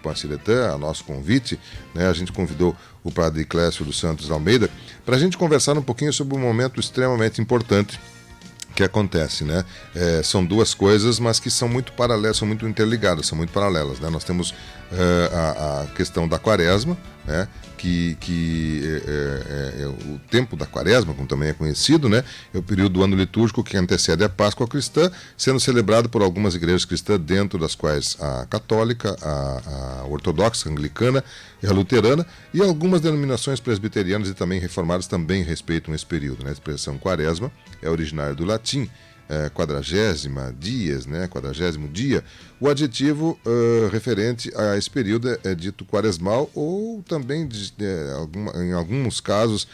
Panciretã, a nosso convite, né, a gente convidou o padre Clécio dos Santos Almeida para a gente conversar um pouquinho sobre um momento extremamente importante que acontece, né? São duas coisas, mas que são muito paralelas, são muito interligadas, são muito paralelas, né? Nós temos a questão da quaresma, né? O tempo da quaresma, como também é conhecido, né? É o período do ano litúrgico que antecede a Páscoa cristã, sendo celebrado por algumas igrejas cristãs, dentro das quais a católica, a ortodoxa, a anglicana e a luterana, e algumas denominações presbiterianas e também reformadas também respeitam esse período, né? A expressão quaresma é originária do latim, quadragésima, dias, né? Quadragésimo dia. O adjetivo referente a esse período é dito quaresmal ou também, em alguns casos,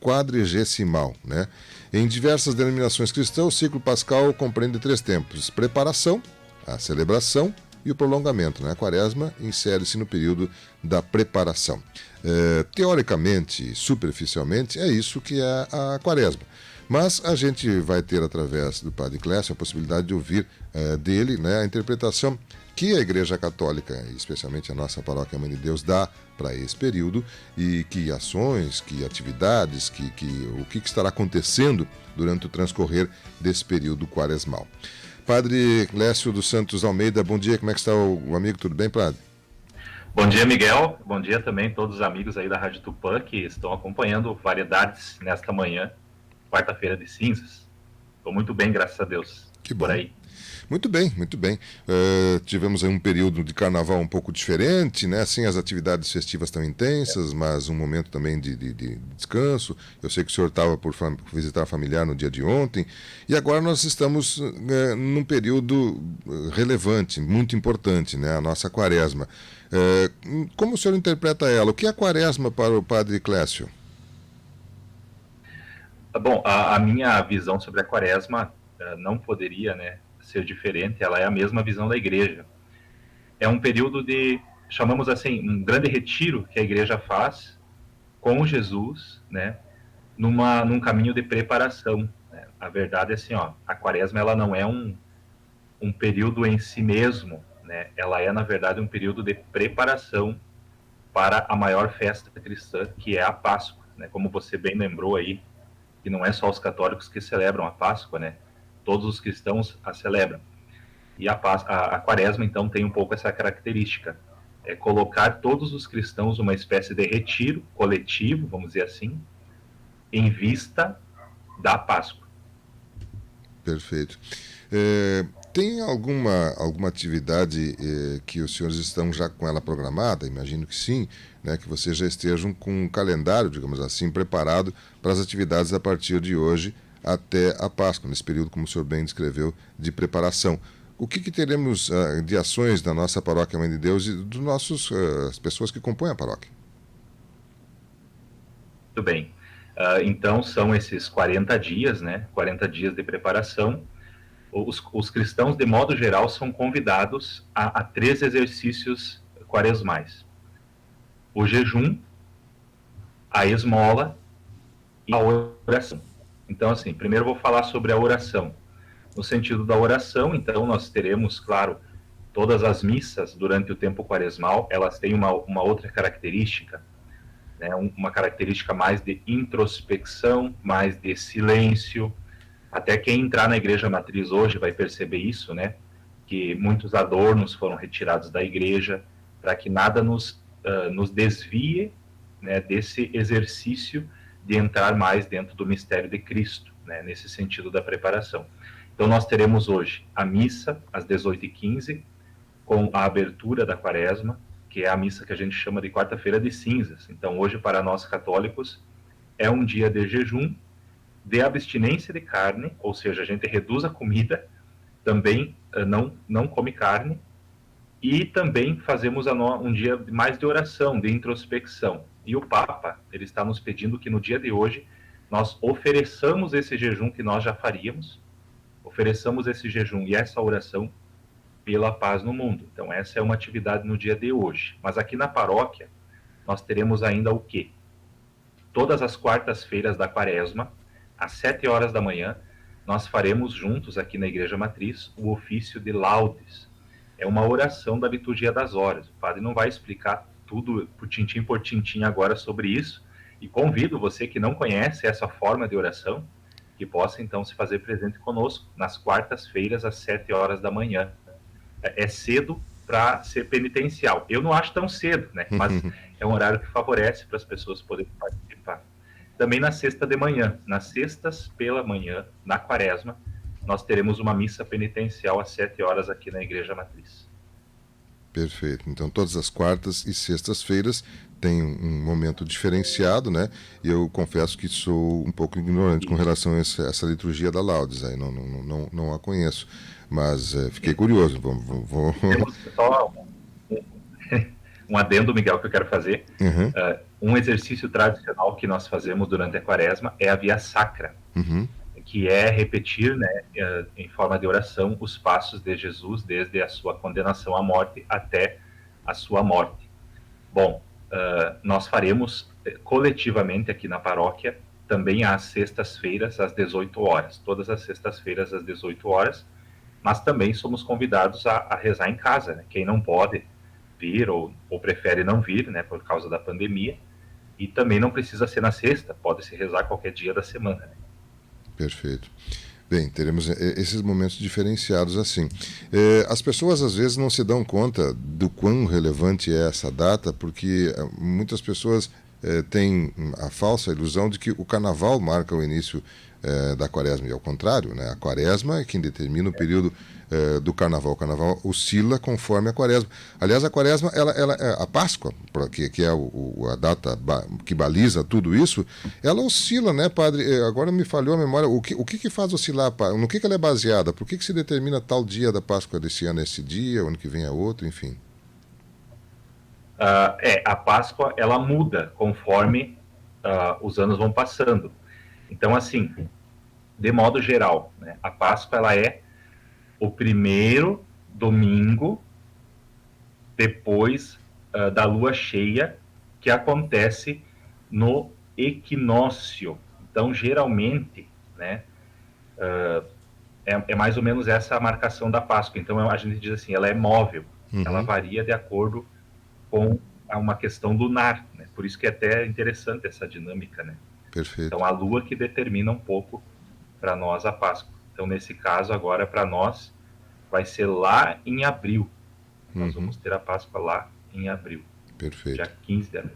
quadrigesimal, né? Em diversas denominações cristãs, o ciclo pascal compreende 3 tempos: preparação, a celebração e o prolongamento, né? A quaresma insere-se no período da preparação. Teoricamente, superficialmente, é isso que é a quaresma. Mas a gente vai ter, através do padre Clécio, a possibilidade de ouvir dele, né, a interpretação que a Igreja Católica, especialmente a nossa Paróquia Mãe de Deus, dá para esse período, e que ações, que atividades, o que estará acontecendo durante o transcorrer desse período quaresmal. Padre Clécio dos Santos Almeida, bom dia, como é que está o amigo? Tudo bem, padre? Bom dia, Miguel. Bom dia também a todos os amigos aí da Rádio Tupã que estão acompanhando Variedades nesta manhã, quarta-feira de cinzas. Estou muito bem, graças a Deus. Que bom. Por aí. Muito bem, muito bem. Tivemos aí um período de carnaval um pouco diferente, né? Assim, as atividades festivas tão intensas, mas um momento também de descanso. Eu sei que o senhor estava por visitar a familiar no dia de ontem, e agora nós estamos num período relevante, muito importante, né? A nossa quaresma. Como o senhor interpreta ela? O que é a quaresma para o padre Clécio? Bom, a minha visão sobre a quaresma não poderia, né, ser diferente. Ela é a mesma visão da igreja. É um período de, chamamos assim, um grande retiro que a igreja faz com Jesus, né, num caminho de preparação. Né? A verdade é assim, ó, a quaresma ela não é um período em si mesmo, né? Ela é, na verdade, um período de preparação para a maior festa cristã, que é a Páscoa, né? Como você bem lembrou aí, que não é só os católicos que celebram a Páscoa, né? Todos os cristãos a celebram. E a Quaresma, então, tem um pouco essa característica. É colocar todos os cristãos numa espécie de retiro coletivo, vamos dizer assim, em vista da Páscoa. Perfeito. Tem alguma atividade que os senhores estão já com ela programada? Imagino que sim, né, que vocês já estejam com um calendário, digamos assim, preparado para as atividades a partir de hoje até a Páscoa, nesse período, como o senhor bem descreveu, de preparação. O que teremos de ações da nossa Paróquia Mãe de Deus e dos as pessoas que compõem a paróquia? Muito bem. Então, são esses 40 dias, né? 40 dias de preparação. Os cristãos, de modo geral, são convidados a 3 exercícios quaresmais: o jejum, a esmola e a oração. Então, assim, primeiro eu vou falar sobre a oração. No sentido da oração, então, nós teremos, claro, todas as missas durante o tempo quaresmal, elas têm uma outra característica, né? Uma característica mais de introspecção, mais de silêncio. Até quem entrar na igreja matriz hoje vai perceber isso, né? Que muitos adornos foram retirados da igreja para que nada nos desvie, né, desse exercício de entrar mais dentro do mistério de Cristo, né, nesse sentido da preparação. Então nós teremos hoje a missa às 18h15, com a abertura da quaresma, que é a missa que a gente chama de quarta-feira de cinzas. Então hoje, para nós católicos, é um dia de jejum, de abstinência de carne, ou seja, a gente reduz a comida, também não come carne, e também fazemos um dia mais de oração, de introspecção. E o Papa, ele está nos pedindo que no dia de hoje nós ofereçamos esse jejum que nós já faríamos, ofereçamos esse jejum e essa oração pela paz no mundo. Então essa é uma atividade no dia de hoje. Mas aqui na paróquia nós teremos ainda o quê? Todas as quartas-feiras da quaresma, às 7 horas da manhã, nós faremos juntos aqui na Igreja Matriz o ofício de laudes. é uma oração da liturgia das horas. O padre não vai explicar tudo por tintim agora sobre isso, e convido você que não conhece essa forma de oração, que possa então se fazer presente conosco nas quartas-feiras às 7 horas da manhã. É cedo para ser penitencial. Eu não acho tão cedo, né? Mas é um horário que favorece para as pessoas poderem participar. Também na sexta de manhã, nas sextas pela manhã, na quaresma, nós teremos uma missa penitencial às 7 horas aqui na Igreja Matriz. Perfeito. Então, todas as quartas e sextas-feiras tem um momento diferenciado, né? E eu confesso que sou um pouco ignorante com relação a essa liturgia da Laudes, aí não a conheço, mas fiquei curioso. Temos só um adendo, Miguel, que eu quero fazer. Uhum. Um exercício tradicional que nós fazemos durante a quaresma é a via sacra, que é repetir, né, em forma de oração, os passos de Jesus desde a sua condenação à morte até a sua morte. Bom, nós faremos coletivamente aqui na paróquia também às sextas-feiras às 18 horas, todas as sextas-feiras às 18 horas, mas também somos convidados a rezar em casa, né? Quem não pode vir ou prefere não vir, né, por causa da pandemia, e também não precisa ser na sexta, pode se rezar qualquer dia da semana, né? Perfeito. Bem, teremos esses momentos diferenciados assim. As pessoas às vezes não se dão conta do quão relevante é essa data, porque muitas pessoas têm a falsa ilusão de que o carnaval marca o início da quaresma, e ao contrário, né? A quaresma é quem determina o período do carnaval. O carnaval oscila conforme a quaresma. Aliás, a quaresma, a Páscoa, que é a data que baliza tudo isso, ela oscila, né, padre? Agora me falhou a memória. O que faz oscilar? No que ela é baseada? Por que se determina tal dia da Páscoa desse ano é esse dia, o ano que vem é outro, enfim? A Páscoa, ela muda conforme os anos vão passando. Então, assim, de modo geral, né, a Páscoa, ela é o primeiro domingo depois da lua cheia, que acontece no equinócio. Então, geralmente, né, é mais ou menos essa a marcação da Páscoa. Então, a gente diz assim, ela é móvel, ela varia de acordo com uma questão lunar, né? Por isso que é até interessante essa dinâmica, né? Perfeito. Então, a lua que determina um pouco para nós a Páscoa. Então, nesse caso, agora, para nós, vai ser lá em abril. Nós vamos ter a Páscoa lá em abril. Perfeito. Dia 15 de abril.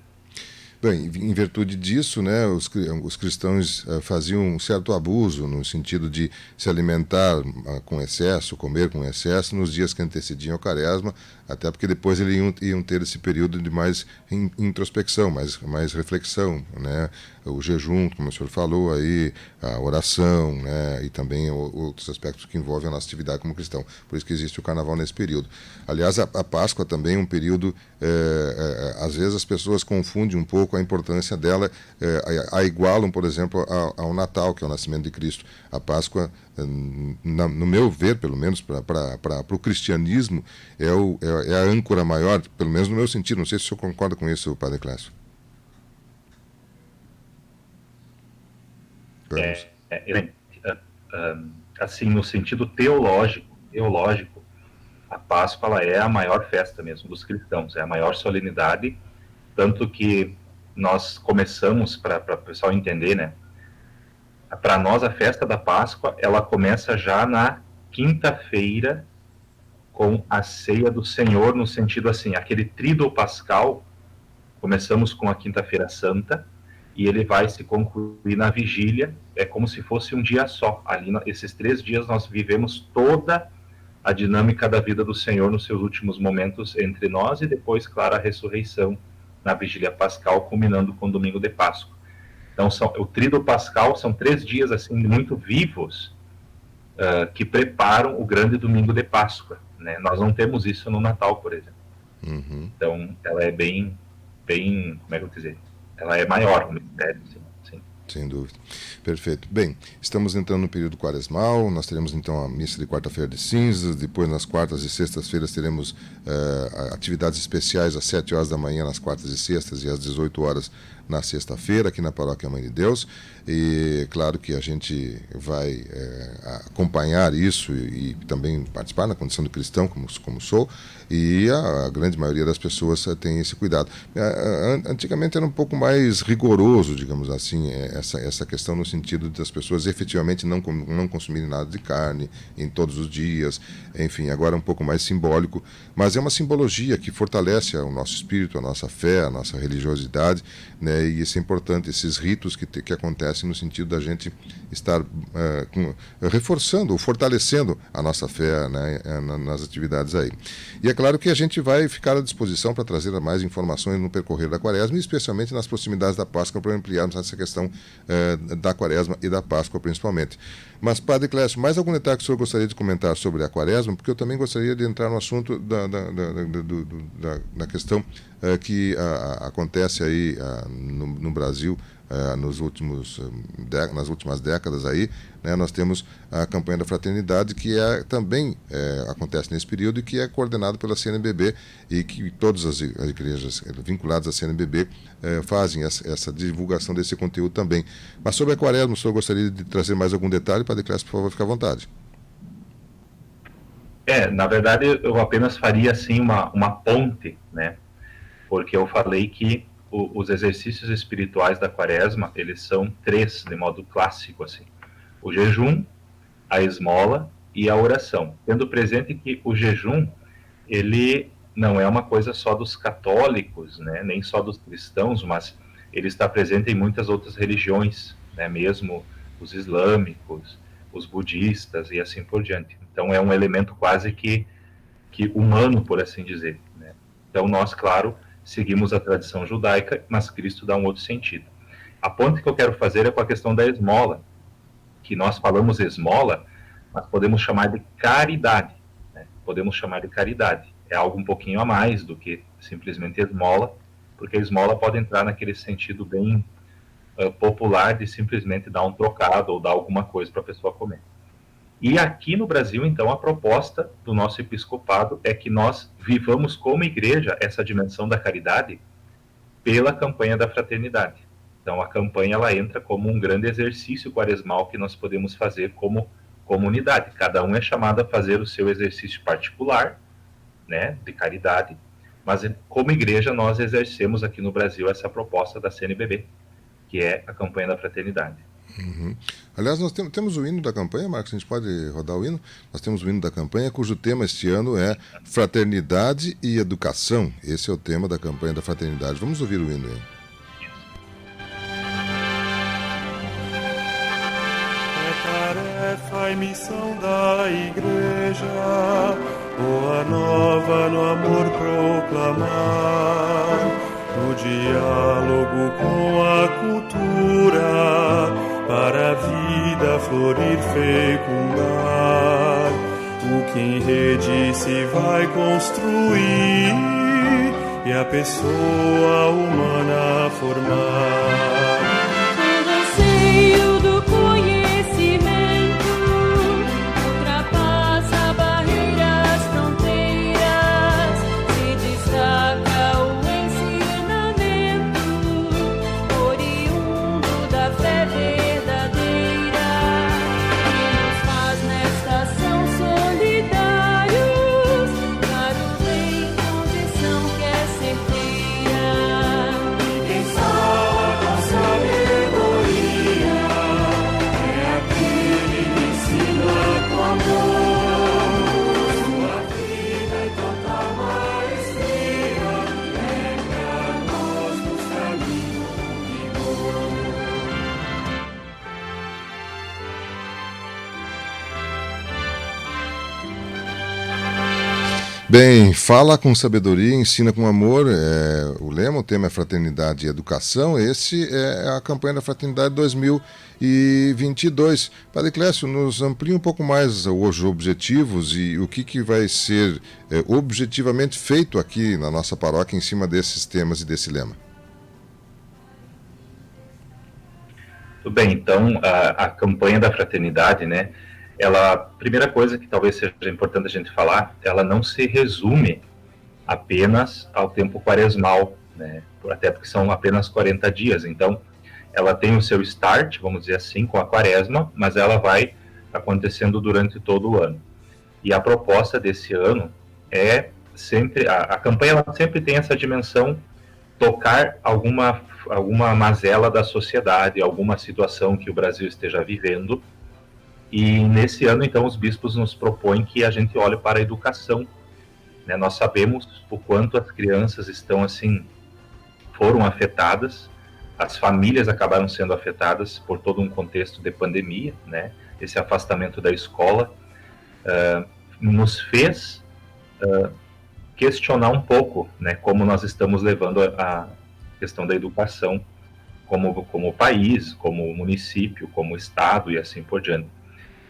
Bem, em virtude disso, né, os cristãos faziam um certo abuso no sentido de se alimentar com excesso, comer com excesso nos dias que antecediam a quaresma, até porque depois eles iam ter esse período de mais introspecção, mais reflexão, né? O jejum, como o senhor falou aí, a oração, né? E também outros aspectos que envolvem a nossa atividade como cristão. Por isso que existe o carnaval nesse período. Aliás, a Páscoa também é um período, às vezes as pessoas confundem um pouco a importância dela, a igualam, por exemplo, ao Natal, que é o nascimento de Cristo. A Páscoa, no meu ver, pelo menos para o cristianismo, é a âncora maior, pelo menos no meu sentido. Não sei se o senhor concorda com isso, Padre Clécio. Assim, no sentido teológico, a Páscoa ela é a maior festa mesmo dos cristãos, é a maior solenidade, tanto que nós começamos, para o pessoal entender, né? Para nós, a festa da Páscoa, ela começa já na quinta-feira, com a ceia do Senhor, no sentido assim, aquele tríduo pascal, começamos com a quinta-feira santa, e ele vai se concluir na vigília, é como se fosse um dia só. Ali, esses 3 dias, nós vivemos toda a dinâmica da vida do Senhor nos seus últimos momentos entre nós, e depois, claro, a ressurreição na vigília pascal, culminando com o domingo de Páscoa. Então, o tríduo pascal são 3 dias assim muito vivos, que preparam o grande domingo de Páscoa, né? Nós não temos isso no Natal, por exemplo. Então, ela é bem, como é que eu vou dizer? Ela é maior, o mistério, sim. Sem dúvida. Perfeito. Bem, estamos entrando no período quaresmal, nós teremos então a missa de quarta-feira de cinzas, depois nas quartas e sextas-feiras teremos atividades especiais às 7 horas da manhã nas quartas e sextas e às 18 horas na sexta-feira, aqui na Paróquia Mãe de Deus. E claro que a gente vai acompanhar isso e também participar na condição de cristão, como sou, e a grande maioria das pessoas tem esse cuidado. Antigamente era um pouco mais rigoroso, digamos assim, essa questão no sentido de as pessoas efetivamente não consumirem nada de carne em todos os dias, enfim, agora é um pouco mais simbólico, mas é uma simbologia que fortalece o nosso espírito, a nossa fé, a nossa religiosidade, né, e isso é importante, esses ritos que acontecem no sentido da gente estar reforçando, fortalecendo a nossa fé, né, nas atividades aí. E é claro que a gente vai ficar à disposição para trazer mais informações no percorrer da Quaresma, e especialmente nas proximidades da Páscoa, para ampliarmos essa questão da Quaresma e da Páscoa principalmente. Mas, Padre Clécio, mais algum detalhe que o senhor gostaria de comentar sobre a Quaresma? Porque eu também gostaria de entrar no assunto da questão que acontece aí no Brasil nas últimas décadas aí, né, nós temos a campanha da fraternidade que também acontece nesse período e que é coordenado pela CNBB e que todas as igrejas vinculadas à CNBB fazem essa divulgação desse conteúdo também. Mas sobre a Quaresma, o senhor gostaria de trazer mais algum detalhe? Padre Clécio, por favor, fique à vontade. Na verdade, eu apenas faria assim uma ponte, né? Porque eu falei que os exercícios espirituais da Quaresma, eles são 3, de modo clássico, assim. O jejum, a esmola e a oração. Tendo presente que o jejum, ele não é uma coisa só dos católicos, né? Nem só dos cristãos, mas ele está presente em muitas outras religiões, né? Mesmo os islâmicos, os budistas e assim por diante. Então é um elemento quase que humano, por assim dizer, né? Então nós, claro, seguimos a tradição judaica, mas Cristo dá um outro sentido. A ponte que eu quero fazer é com a questão da esmola, que nós falamos esmola, mas podemos chamar de caridade, né? Podemos chamar de caridade. É algo um pouquinho a mais do que simplesmente esmola, porque a esmola pode entrar naquele sentido bem popular de simplesmente dar um trocado ou dar alguma coisa para a pessoa comer. E aqui no Brasil, então, a proposta do nosso episcopado é que nós vivamos como igreja essa dimensão da caridade pela campanha da fraternidade. Então, a campanha ela entra como um grande exercício quaresmal que nós podemos fazer como comunidade. Cada um é chamado a fazer o seu exercício particular, né, de caridade, mas como igreja nós exercemos aqui no Brasil essa proposta da CNBB, que é a campanha da fraternidade. Uhum. Aliás, nós temos o hino da campanha, Marcos, a gente pode rodar o hino? Nós temos o hino da campanha, cujo tema este ano é Fraternidade e Educação. Esse é o tema da campanha da fraternidade. Vamos ouvir o hino aí. É tarefa e missão da Igreja, boa nova no amor proclamar, no diálogo com a cultura, para a vida florir, fecundar. O que em rede se vai construir e a pessoa humana formar. O anseio do conhecimento ultrapassa barreiras, fronteiras, se destaca o ensinamento oriundo da fé verdadeira, que nos faz nesta ação solidários para o bem, condição que é certeira. Quem fala com sabedoria é aquele que ensina com amor. Sua vida e total maestria é pra nós nos caminhos do vigor. Bem, fala com sabedoria, ensina com amor. O lema, o tema é Fraternidade e Educação. Esse é a campanha da Fraternidade 2022. Padre Clécio, nos amplia um pouco mais os objetivos e o que vai ser objetivamente feito aqui na nossa paróquia em cima desses temas e desse lema. Muito bem, então a campanha da fraternidade, né, ela, primeira coisa que talvez seja importante a gente falar, ela não se resume apenas ao tempo quaresmal, né, até porque são apenas 40 dias, então ela tem o seu start, vamos dizer assim, com a quaresma, mas ela vai acontecendo durante todo o ano. E a proposta desse ano é sempre, a campanha ela sempre tem essa dimensão, tocar alguma mazela da sociedade, alguma situação que o Brasil esteja vivendo. E nesse ano, então, os bispos nos propõem que a gente olhe para a educação, né? Nós sabemos o quanto as crianças estão, assim, foram afetadas, as famílias acabaram sendo afetadas por todo um contexto de pandemia, né? Esse afastamento da escola nos fez questionar um pouco, né, como nós estamos levando a questão da educação como país, como município, como estado e assim por diante.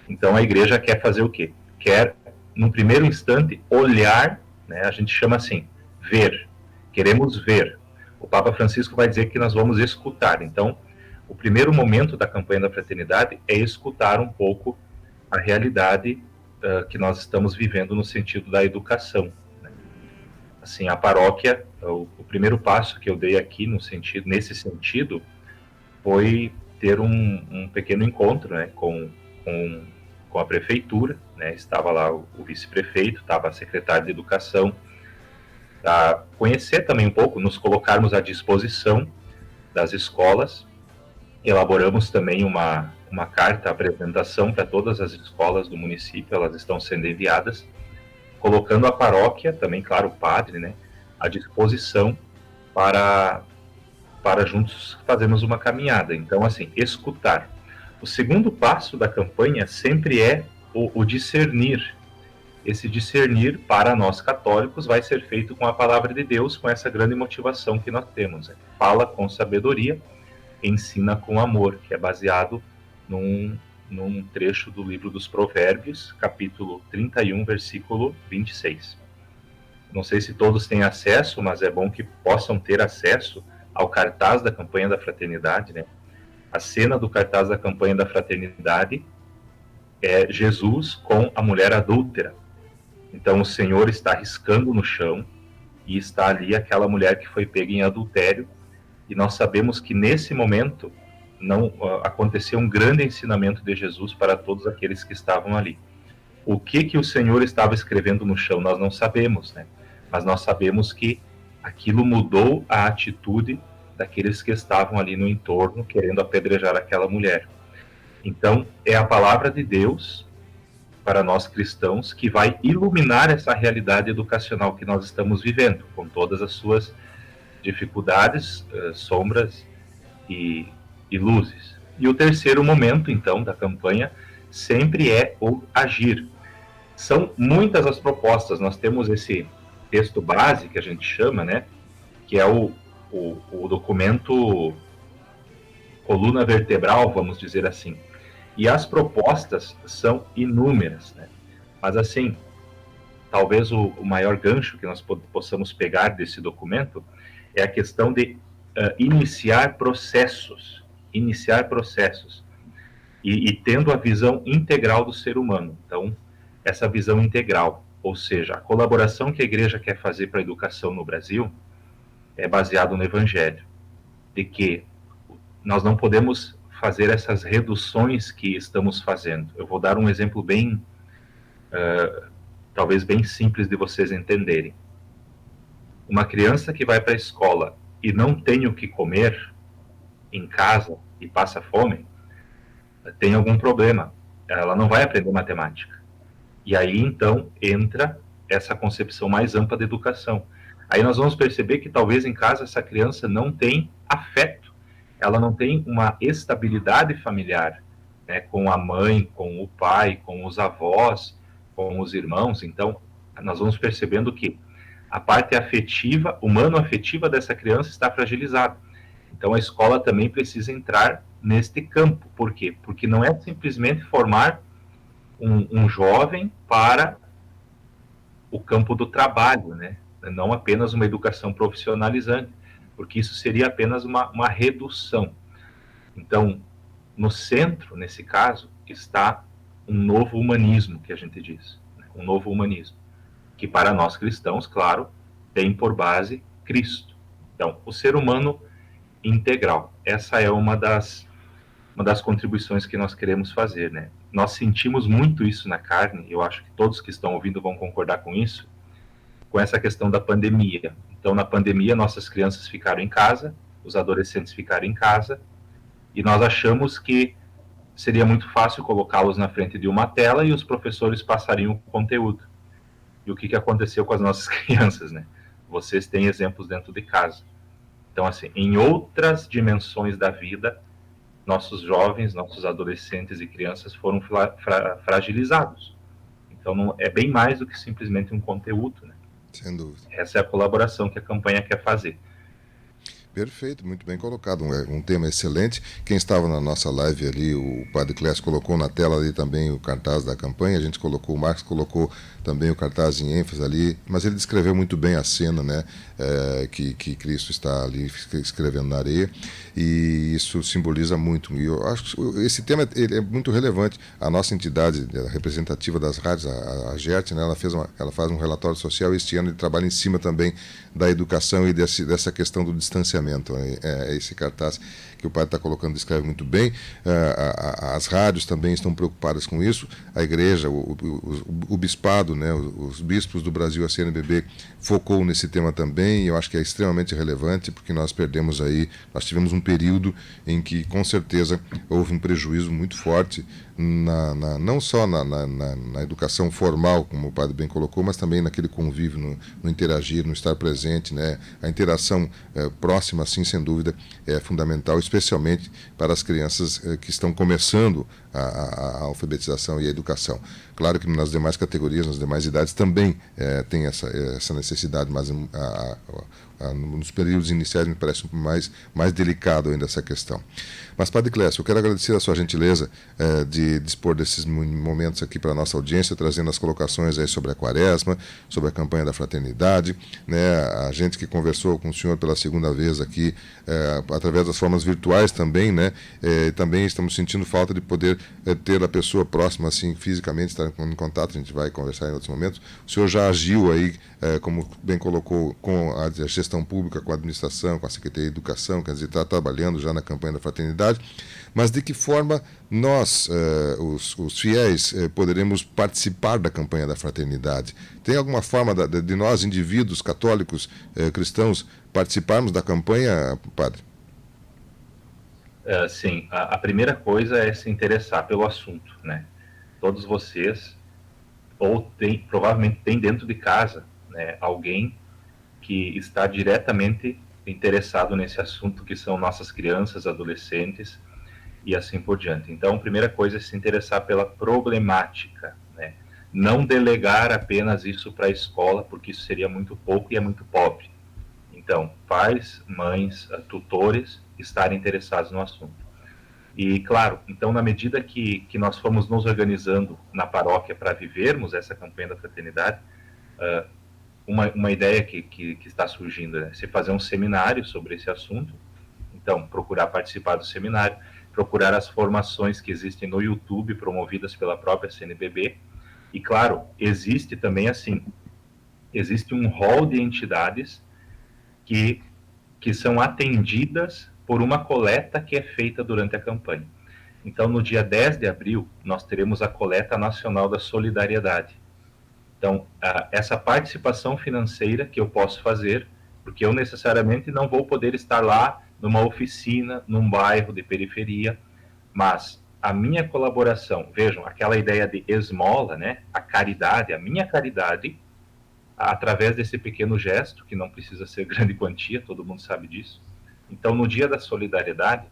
Então a igreja quer fazer o quê? Quer, no primeiro instante, olhar, né, a gente chama assim, ver. Queremos ver. O Papa Francisco vai dizer que nós vamos escutar. Então, o primeiro momento da campanha da fraternidade é escutar um pouco a realidade que nós estamos vivendo no sentido da educação. Assim, a paróquia, o primeiro passo que eu dei aqui nesse sentido foi ter um pequeno encontro, né, com a prefeitura, né, estava lá o vice-prefeito, estava a secretária de educação, a conhecer também um pouco, nos colocarmos à disposição das escolas. Elaboramos também uma carta, apresentação para todas as escolas do município, elas estão sendo enviadas, colocando a paróquia, também, claro, o padre, né, à disposição para juntos fazermos uma caminhada. Então, assim, escutar. O segundo passo da campanha sempre é o discernir. Esse discernir, para nós católicos, vai ser feito com a palavra de Deus, com essa grande motivação que nós temos. Né? Fala com sabedoria, ensina com amor, que é baseado num trecho do livro dos Provérbios, capítulo 31, versículo 26. Não sei se todos têm acesso, mas é bom que possam ter acesso ao cartaz da campanha da fraternidade, né? A cena do cartaz da campanha da fraternidade é Jesus com a mulher adúltera. Então o Senhor está riscando no chão e está ali aquela mulher que foi pega em adultério, e nós sabemos que nesse momento não aconteceu um grande ensinamento de Jesus para todos aqueles que estavam ali. O que o Senhor estava escrevendo no chão, nós não sabemos, né? Mas nós sabemos que aquilo mudou a atitude daqueles que estavam ali no entorno, querendo apedrejar aquela mulher. Então, é a palavra de Deus, para nós cristãos, que vai iluminar essa realidade educacional que nós estamos vivendo, com todas as suas dificuldades, sombras e luzes. E o terceiro momento, então, da campanha, sempre é o agir. São muitas as propostas, nós temos esse texto base, que a gente chama, né, que é o documento coluna vertebral, vamos dizer assim. E as propostas são inúmeras, né? Mas, assim, talvez o maior gancho que nós possamos pegar desse documento é a questão de iniciar processos, e tendo a visão integral do ser humano. Então, essa visão integral, ou seja, a colaboração que a igreja quer fazer para a educação no Brasil é baseado no Evangelho, de que nós não podemos fazer essas reduções que estamos fazendo. Eu vou dar um exemplo talvez bem simples de vocês entenderem. Uma criança que vai para a escola e não tem o que comer em casa e passa fome, tem algum problema. Ela não vai aprender matemática. E aí, então, entra essa concepção mais ampla de educação. Aí nós vamos perceber que talvez em casa essa criança não tem afeto, ela não tem uma estabilidade familiar, né, com a mãe, com o pai, com os avós, com os irmãos. Então, nós vamos percebendo que a parte afetiva, humano-afetiva dessa criança está fragilizada. Então, a escola também precisa entrar neste campo. Por quê? Porque não é simplesmente formar um jovem para o campo do trabalho, né? Não apenas uma educação profissionalizante, porque isso seria apenas uma redução. Então, no centro, nesse caso, está um novo humanismo, que a gente diz, né? Um novo humanismo, que para nós cristãos, claro, tem por base Cristo. Então, o ser humano integral, essa é uma das contribuições que nós queremos fazer, né? Nós sentimos muito isso na carne, eu acho que todos que estão ouvindo vão concordar com isso, com essa questão da pandemia. Então, na pandemia, nossas crianças ficaram em casa, os adolescentes ficaram em casa, e nós achamos que seria muito fácil colocá-los na frente de uma tela e os professores passariam o conteúdo. E o que aconteceu com as nossas crianças, né? Vocês têm exemplos dentro de casa. Então, assim, em outras dimensões da vida, nossos jovens, nossos adolescentes e crianças foram fragilizados. Então, não, é bem mais do que simplesmente um conteúdo, né? Sem dúvida. Essa é a colaboração que a campanha quer fazer. Perfeito, muito bem colocado, um tema excelente. Quem estava na nossa live ali, o Padre Clécio colocou na tela ali também o cartaz da campanha, a gente colocou, o Marcos colocou também o cartaz em ênfase ali, mas ele descreveu muito bem a cena, né, que Cristo está ali escrevendo na areia, e isso simboliza muito. E eu acho que esse tema ele é muito relevante. A nossa entidade representativa das rádios, a GERT, né, ela faz um relatório social, e este ano ele trabalha em cima também da educação e dessa questão do distanciamento. É esse cartaz que o padre está colocando descreve muito bem. As rádios também estão preocupadas com isso. A igreja, o bispado, né, os bispos do Brasil, a CNBB, focou nesse tema também, e eu acho que é extremamente relevante, porque nós tivemos um período em que, com certeza, houve um prejuízo muito forte, não só na educação formal, como o padre bem colocou, mas também naquele convívio, no interagir, no estar presente, né? A interação próxima, assim, sem dúvida, é fundamental, especialmente para as crianças que estão começando a alfabetização e a educação. Claro que nas demais categorias, nas demais idades, também tem essa necessidade, mas nos períodos iniciais me parece mais delicado ainda essa questão. Mas, Padre Clécio, eu quero agradecer a sua gentileza de dispor desses momentos aqui para a nossa audiência, trazendo as colocações aí sobre a Quaresma, sobre a campanha da fraternidade, né? A gente que conversou com o senhor pela segunda vez aqui, através das formas virtuais também, né? Também estamos sentindo falta de poder ter a pessoa próxima, assim, fisicamente, estar em contato, a gente vai conversar em outros momentos. O senhor já agiu aí, como bem colocou, com a gestão pública, com a administração, com a Secretaria de Educação, quer dizer, está trabalhando já na campanha da fraternidade, mas de que forma nós, os fiéis, poderemos participar da campanha da fraternidade? Tem alguma forma de nós, indivíduos católicos, cristãos, participarmos da campanha, padre? Sim, a primeira coisa é se interessar pelo assunto, né? Todos vocês, provavelmente tem dentro de casa, né, alguém que está diretamente interessado nesse assunto, que são nossas crianças, adolescentes e assim por diante. Então, a primeira coisa é se interessar pela problemática, né? Não delegar apenas isso para a escola, porque isso seria muito pouco e é muito pobre. Então, pais, mães, tutores estarem interessados no assunto. E, claro, então, na medida que nós fomos nos organizando na paróquia para vivermos essa campanha da fraternidade, uma ideia que está surgindo é se fazer um seminário sobre esse assunto. Então, procurar participar do seminário, procurar as formações que existem no YouTube, promovidas pela própria CNBB. E, claro, existe também, assim, existe um rol de entidades que são atendidas por uma coleta que é feita durante a campanha. Então, no dia 10 de abril, nós teremos a Coleta Nacional da Solidariedade. Então, essa participação financeira que eu posso fazer, porque eu necessariamente não vou poder estar lá numa oficina, num bairro de periferia, mas a minha colaboração, vejam, aquela ideia de esmola, né? A caridade, a minha caridade, através desse pequeno gesto, que não precisa ser grande quantia, todo mundo sabe disso. Então, no dia da solidariedade,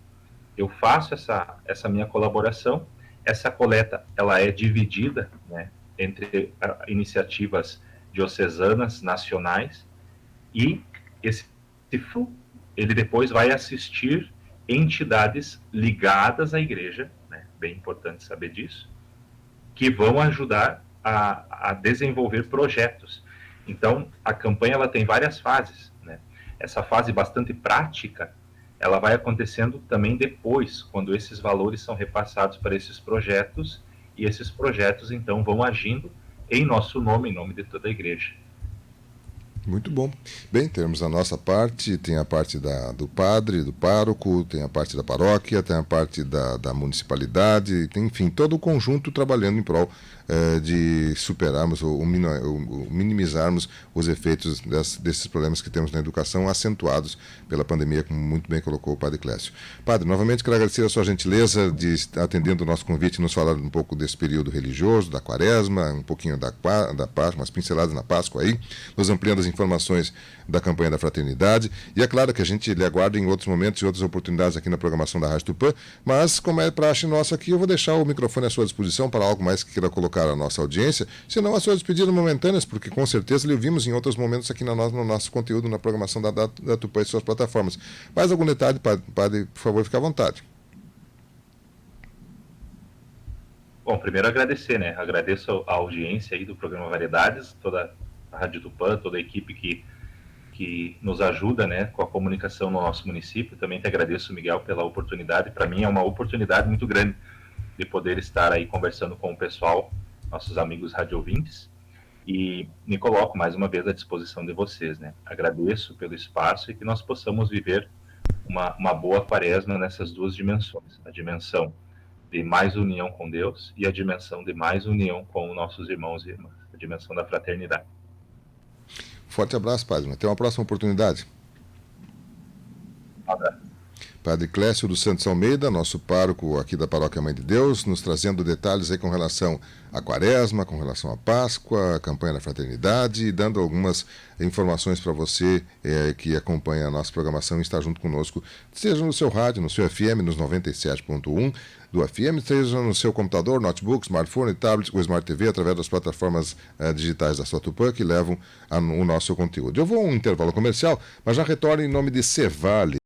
eu faço essa minha colaboração. Essa coleta, ela é dividida, né, entre iniciativas diocesanas, nacionais, e esse fundo, ele depois vai assistir entidades ligadas à igreja, né, bem importante saber disso, que vão ajudar a desenvolver projetos. Então, a campanha ela tem várias fases, né? Essa fase bastante prática ela vai acontecendo também depois, quando esses valores são repassados para esses projetos, e esses projetos, então, vão agindo em nosso nome, em nome de toda a igreja. Muito bom. Bem, temos a nossa parte, tem a parte do padre, do pároco, tem a parte da paróquia, tem a parte da municipalidade, tem, enfim, todo o conjunto trabalhando em prol de superarmos ou minimizarmos os efeitos desses problemas que temos na educação, acentuados pela pandemia, como muito bem colocou o padre Clécio. Padre, novamente quero agradecer a sua gentileza de estar atendendo o nosso convite e nos falar um pouco desse período religioso, da quaresma, um pouquinho da Páscoa, umas pinceladas na Páscoa aí, nos ampliando as informações da campanha da fraternidade, e é claro que a gente lhe aguarda em outros momentos e outras oportunidades aqui na programação da Rádio Tupã, mas como é praxe nossa aqui, eu vou deixar o microfone à sua disposição para algo mais que queira colocar a nossa audiência, se não as suas despedidas momentâneas, porque com certeza lhe ouvimos em outros momentos aqui no nosso conteúdo, na programação da Tupã e suas plataformas. Mais algum detalhe, padre, por favor, fique à vontade. Bom, primeiro agradecer, né? Agradeço a audiência aí do programa Variedades, toda a Rádio Tupã, toda a equipe que nos ajuda, né, com a comunicação no nosso município. Também te agradeço, Miguel, pela oportunidade. Para mim é uma oportunidade muito grande de poder estar aí conversando com o pessoal, nossos amigos radiovintes, e me coloco mais uma vez à disposição de vocês, né? Agradeço pelo espaço e que nós possamos viver uma boa quaresma nessas duas dimensões, a dimensão de mais união com Deus e a dimensão de mais união com nossos irmãos e irmãs, a dimensão da fraternidade. Forte abraço, padre. Até uma próxima oportunidade. Padre Clécio dos Santos Almeida, nosso pároco aqui da Paróquia Mãe de Deus, nos trazendo detalhes aí com relação à quaresma, com relação à Páscoa, a campanha da fraternidade, e dando algumas informações para você que acompanha a nossa programação e está junto conosco, seja no seu rádio, no seu FM, nos 97.1 do FM, seja no seu computador, notebook, smartphone, tablet ou Smart TV, através das plataformas digitais da sua Tupã, que levam o nosso conteúdo. Eu vou a um intervalo comercial, mas já retorno em nome de Cevale.